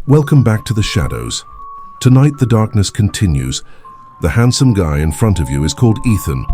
Welcome back to the shadows. Tonight the darkness continues. The handsome guy in front of you is called Ethan.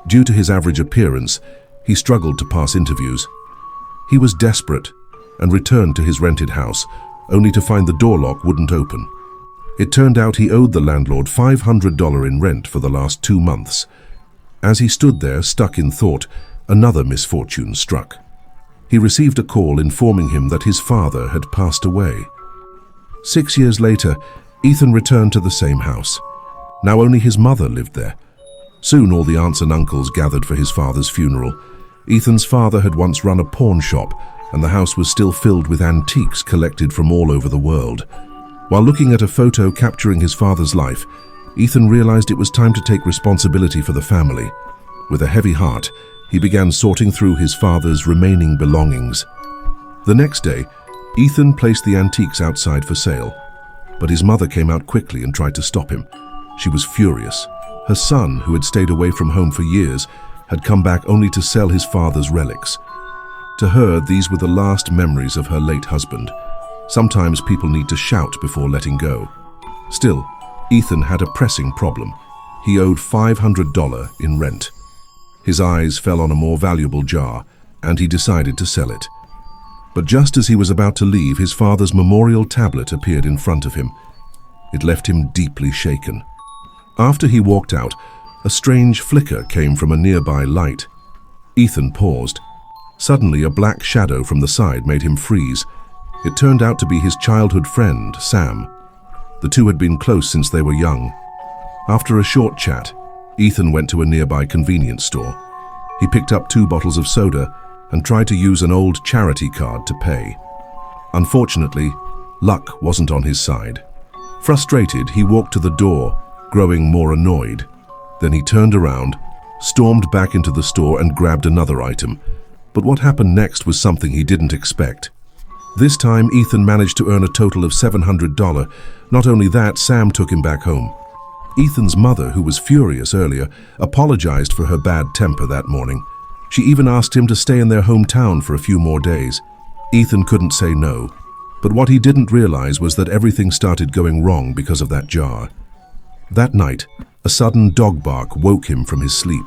Due to his average appearance, he struggled to pass interviews. He was desperate and returned to his rented house, only to find the door lock wouldn't open. It turned out he owed the landlord $500 in rent for the last 2 months. As he stood there, stuck in thought, another misfortune struck. He received a call informing him that his father had passed away. 6 years later, Ethan returned to the same house. Now only his mother lived there. Soon all the aunts and uncles gathered for his father's funeral. Ethan's father had once run a pawn shop, and the house was still filled with antiques collected from all over the world. While looking at a photo capturing his father's life, Ethan realized it was time to take responsibility for the family. With a heavy heart, he began sorting through his father's remaining belongings. The next day, Ethan placed the antiques outside for sale, but his mother came out quickly and tried to stop him. She was furious. Her son, who had stayed away from home for years, had come back only to sell his father's relics. To her, these were the last memories of her late husband. Sometimes people need to shout before letting go. Still, Ethan had a pressing problem. He owed $500 in rent. His eyes fell on a more valuable jar, and he decided to sell it. But just as he was about to leave, his father's memorial tablet appeared in front of him. It left him deeply shaken. After he walked out, a strange flicker came from a nearby light. Ethan paused. Suddenly, a black shadow from the side made him freeze. It turned out to be his childhood friend, Sam. The two had been close since they were young. After a short chat, Ethan went to a nearby convenience store. He picked up 2 bottles of soda and tried to use an old charity card to pay. Unfortunately, luck wasn't on his side. Frustrated, he walked to the door, growing more annoyed. Then he turned around, stormed back into the store and grabbed another item. But what happened next was something he didn't expect. This time, Ethan managed to earn a total of $700. Not only that, Sam took him back home. Ethan's mother, who was furious earlier, apologized for her bad temper that morning. She even asked him to stay in their hometown for a few more days. Ethan couldn't say no, but what he didn't realize was that everything started going wrong because of that jar. That night, a sudden dog bark woke him from his sleep.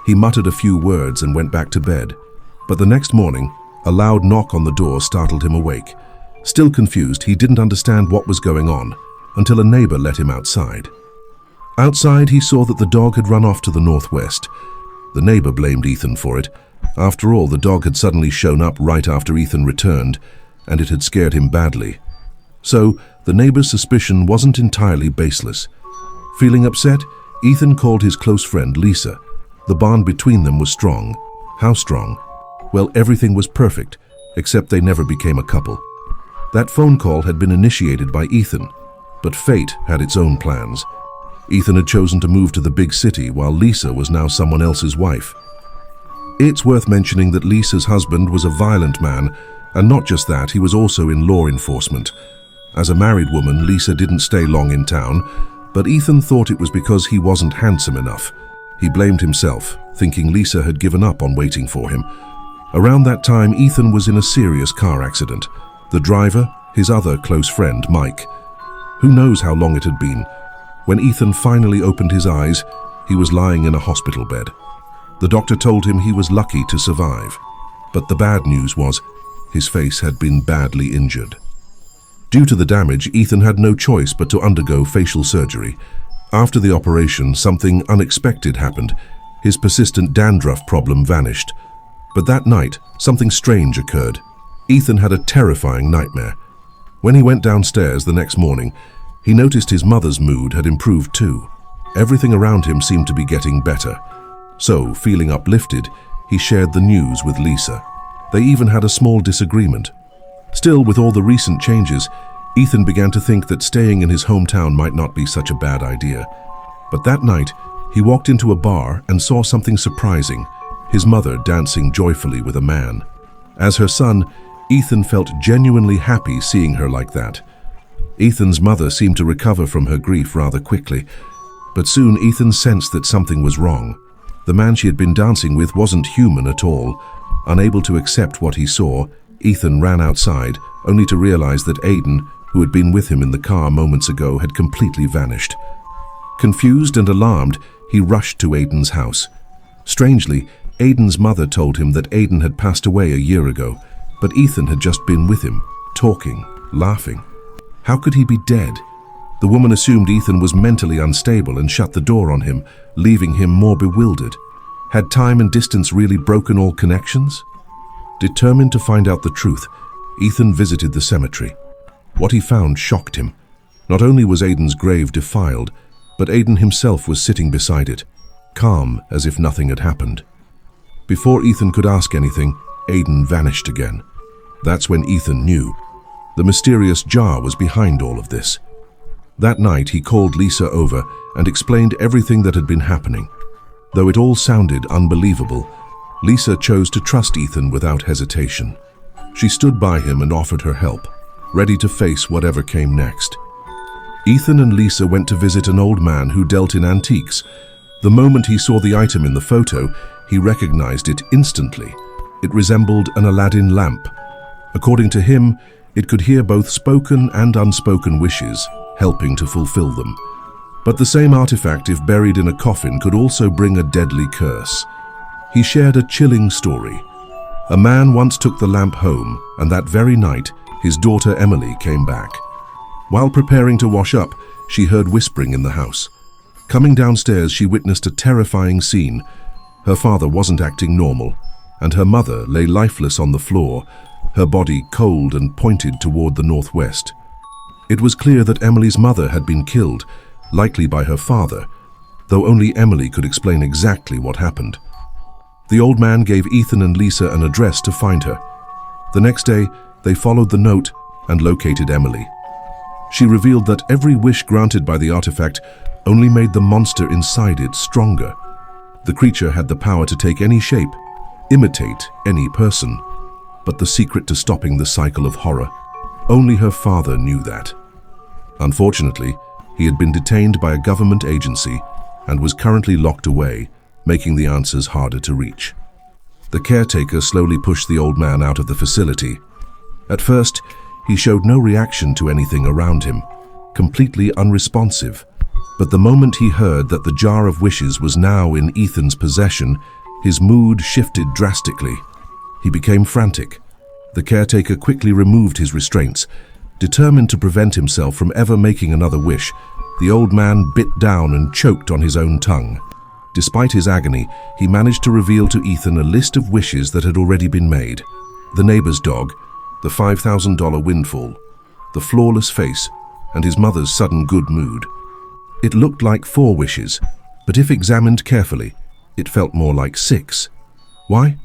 He muttered a few words and went back to bed. But the next morning, a loud knock on the door startled him awake. Still confused, he didn't understand what was going on until a neighbor let him outside. Outside, he saw that the dog had run off to the northwest. The neighbor blamed Ethan for it. After all, the dog had suddenly shown up right after Ethan returned, and it had scared him badly. So, the neighbor's suspicion wasn't entirely baseless. Feeling upset, Ethan called his close friend Lisa. The bond between them was strong. How strong? Well, everything was perfect, except they never became a couple. That phone call had been initiated by Ethan, but fate had its own plans. Ethan had chosen to move to the big city, while Lisa was now someone else's wife. It's worth mentioning that Lisa's husband was a violent man, and not just that, he was also in law enforcement. As a married woman, Lisa didn't stay long in town, but Ethan thought it was because he wasn't handsome enough. He blamed himself, thinking Lisa had given up on waiting for him. Around that time, Ethan was in a serious car accident. The driver, his other close friend, Mike. Who knows how long it had been? When Ethan finally opened his eyes, he was lying in a hospital bed. The doctor told him he was lucky to survive. But the bad news was, his face had been badly injured. Due to the damage, Ethan had no choice but to undergo facial surgery. After the operation, something unexpected happened. His persistent dandruff problem vanished. But that night, something strange occurred. Ethan had a terrifying nightmare. When he went downstairs the next morning, he noticed his mother's mood had improved too. Everything around him seemed to be getting better. So, feeling uplifted, he shared the news with Lisa. They even had a small disagreement. Still, with all the recent changes, Ethan began to think that staying in his hometown might not be such a bad idea. But that night, he walked into a bar and saw something surprising, his mother dancing joyfully with a man. As her son, Ethan felt genuinely happy seeing her like that. Ethan's mother seemed to recover from her grief rather quickly, but soon Ethan sensed that something was wrong. The man she had been dancing with wasn't human at all. Unable to accept what he saw, Ethan ran outside, only to realize that Aiden, who had been with him in the car moments ago, had completely vanished. Confused and alarmed, he rushed to Aiden's house. Strangely, Aiden's mother told him that Aiden had passed away a year ago, but Ethan had just been with him, talking, laughing. How could he be dead? The woman assumed Ethan was mentally unstable and shut the door on him, leaving him more bewildered. Had time and distance really broken all connections? Determined to find out the truth, Ethan visited the cemetery. What he found shocked him. Not only was Aiden's grave defiled, but Aiden himself was sitting beside it, calm as if nothing had happened. Before Ethan could ask anything, Aiden vanished again. That's when Ethan knew. The mysterious jar was behind all of this. That night he called Lisa over and explained everything that had been happening. Though it all sounded unbelievable, Lisa chose to trust Ethan without hesitation. She stood by him and offered her help, ready to face whatever came next. Ethan and Lisa went to visit an old man who dealt in antiques. The moment he saw the item in the photo, he recognized it instantly. It resembled an Aladdin lamp. According to him, it could hear both spoken and unspoken wishes, helping to fulfill them. But the same artifact, if buried in a coffin, could also bring a deadly curse. He shared a chilling story. A man once took the lamp home, and that very night, his daughter Emily came back. While preparing to wash up, she heard whispering in the house. Coming downstairs, she witnessed a terrifying scene. Her father wasn't acting normal, and her mother lay lifeless on the floor, her body cold and pointed toward the northwest. It was clear that Emily's mother had been killed, likely by her father, though only Emily could explain exactly what happened. The old man gave Ethan and Lisa an address to find her. The next day, they followed the note and located Emily. She revealed that every wish granted by the artifact only made the monster inside it stronger. The creature had the power to take any shape, imitate any person. But the secret to stopping the cycle of horror, only her father knew that. Unfortunately, he had been detained by a government agency and was currently locked away, making the answers harder to reach. The caretaker slowly pushed the old man out of the facility. At first, he showed no reaction to anything around him, completely unresponsive. But the moment he heard that the jar of wishes was now in Ethan's possession, his mood shifted drastically. He became frantic. The caretaker quickly removed his restraints. Determined to prevent himself from ever making another wish, the old man bit down and choked on his own tongue. Despite his agony, he managed to reveal to Ethan a list of wishes that had already been made. The neighbor's dog, the $5,000 windfall, the flawless face, and his mother's sudden good mood. It looked like 4 wishes, but if examined carefully, it felt more like 6. Why?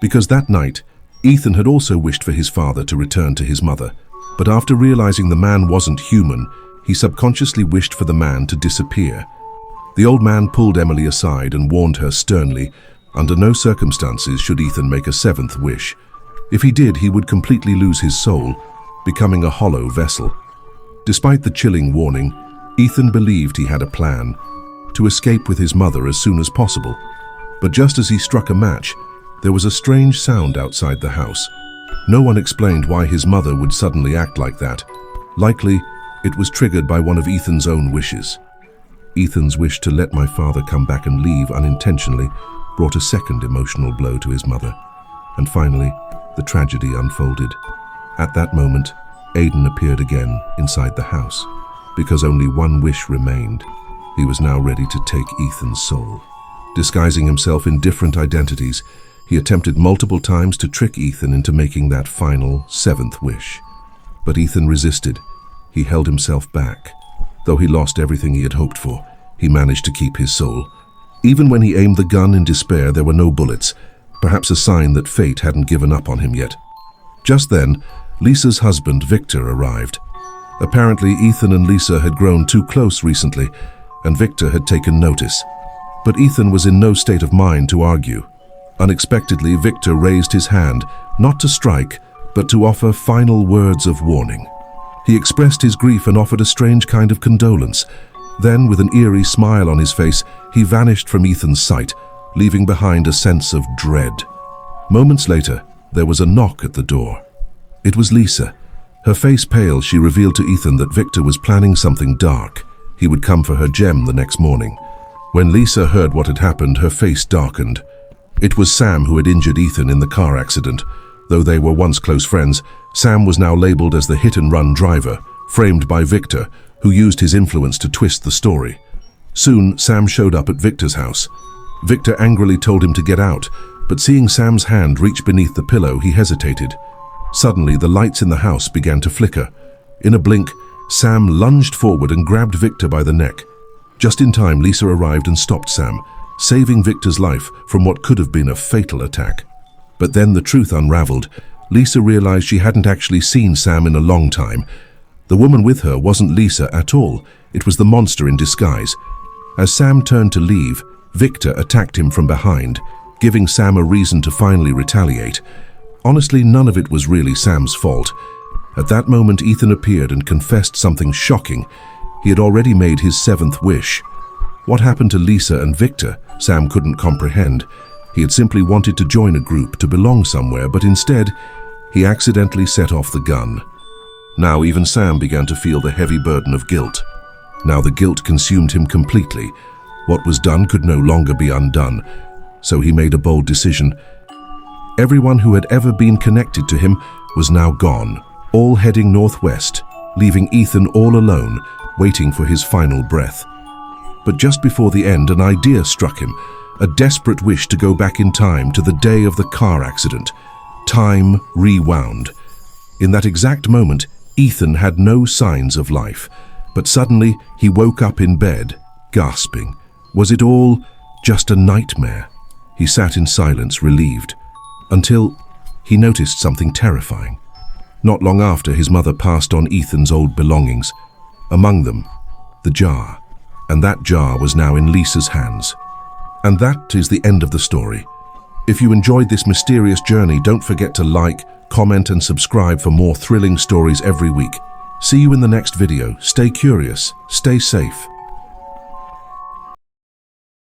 Because that night, Ethan had also wished for his father to return to his mother, but after realizing the man wasn't human, he subconsciously wished for the man to disappear. The old man pulled Emily aside and warned her sternly, under no circumstances should Ethan make a 7th wish. If he did, he would completely lose his soul, becoming a hollow vessel. Despite the chilling warning, Ethan believed he had a plan, to escape with his mother as soon as possible. But just as he struck a match, there was a strange sound outside the house. No one explained why his mother would suddenly act like that. Likely, it was triggered by one of Ethan's own wishes. Ethan's wish to let my father come back and leave unintentionally brought a second emotional blow to his mother. And finally, the tragedy unfolded. At that moment, Aiden appeared again inside the house. Because only one wish remained, he was now ready to take Ethan's soul. Disguising himself in different identities, he attempted multiple times to trick Ethan into making that final 7th wish. But Ethan resisted. He held himself back. Though he lost everything he had hoped for, he managed to keep his soul. Even when he aimed the gun in despair, there were no bullets, perhaps a sign that fate hadn't given up on him yet. Just then, Lisa's husband, Victor, arrived. Apparently, Ethan and Lisa had grown too close recently, and Victor had taken notice. But Ethan was in no state of mind to argue. Unexpectedly, Victor raised his hand, not to strike, but to offer final words of warning. He expressed his grief and offered a strange kind of condolence. Then, with an eerie smile on his face, he vanished from Ethan's sight, leaving behind a sense of dread. Moments later, there was a knock at the door. It was Lisa. Her face pale, she revealed to Ethan that Victor was planning something dark. He would come for her gem the next morning. When Lisa heard what had happened, her face darkened. It was Sam who had injured Ethan in the car accident. Though they were once close friends, Sam was now labeled as the hit-and-run driver, framed by Victor, who used his influence to twist the story. Soon, Sam showed up at Victor's house. Victor angrily told him to get out, but seeing Sam's hand reach beneath the pillow, he hesitated. Suddenly, the lights in the house began to flicker. In a blink, Sam lunged forward and grabbed Victor by the neck. Just in time, Lisa arrived and stopped Sam, saving Victor's life from what could have been a fatal attack. But then the truth unraveled. Lisa realized she hadn't actually seen Sam in a long time. The woman with her wasn't Lisa at all. It was the monster in disguise. As Sam turned to leave, Victor attacked him from behind, giving Sam a reason to finally retaliate. Honestly, none of it was really Sam's fault. At that moment, Ethan appeared and confessed something shocking. He had already made his 7th wish. What happened to Lisa and Victor, Sam couldn't comprehend. He had simply wanted to join a group, to belong somewhere, but instead, he accidentally set off the gun. Now even Sam began to feel the heavy burden of guilt. Now the guilt consumed him completely. What was done could no longer be undone, so he made a bold decision. Everyone who had ever been connected to him was now gone, all heading northwest, leaving Ethan all alone, waiting for his final breath. But just before the end, an idea struck him, a desperate wish to go back in time to the day of the car accident. Time rewound. In that exact moment, Ethan had no signs of life, but suddenly he woke up in bed, gasping. Was it all just a nightmare? He sat in silence, relieved, until he noticed something terrifying. Not long after, his mother passed on Ethan's old belongings. Among them, the jar. And that jar was now in Lisa's hands. And that is the end of the story. If you enjoyed this mysterious journey, don't forget to like, comment and subscribe for more thrilling stories every week. See you in the next video. Stay curious, stay safe.